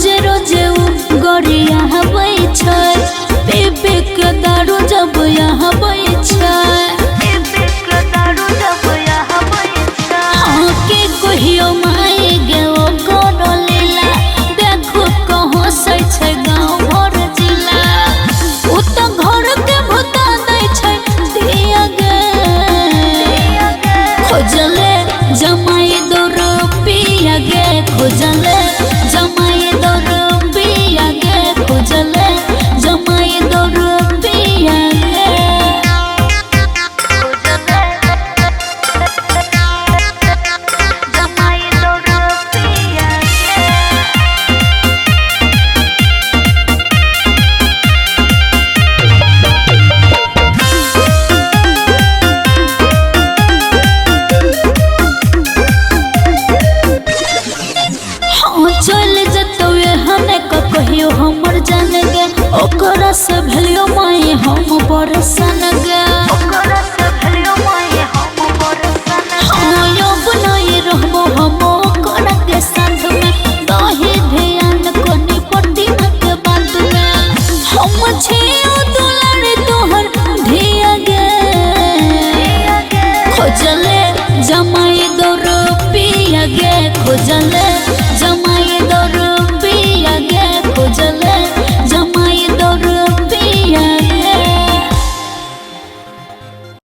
रोजे रोजे गड़ी यहाँ बैठे पीपी के दारू जब यहाँ बैठे हाँ के कहियो माई गे ओ करो लीला देखो कहो सै गाँव भर जिला उ तो घर के भुता दै छै दिया गे खोजले जमाई दो रुपया गे खोजले जमाई दो रुपया गे खोजले जमाई दो रुपया गे जमाई दो रुपया चल जतो हने कहियो हमर जान गे ओकरा से भेलियो माई हम बरसन गे हाँ यो बनाई रहबो हम ओकरा के साथ में दही ध्यान कोनी पट्टी के बात में हम छियो दुलारी तोहर धिया गे खोजले जमाई दो रुपया गे खोजले जमा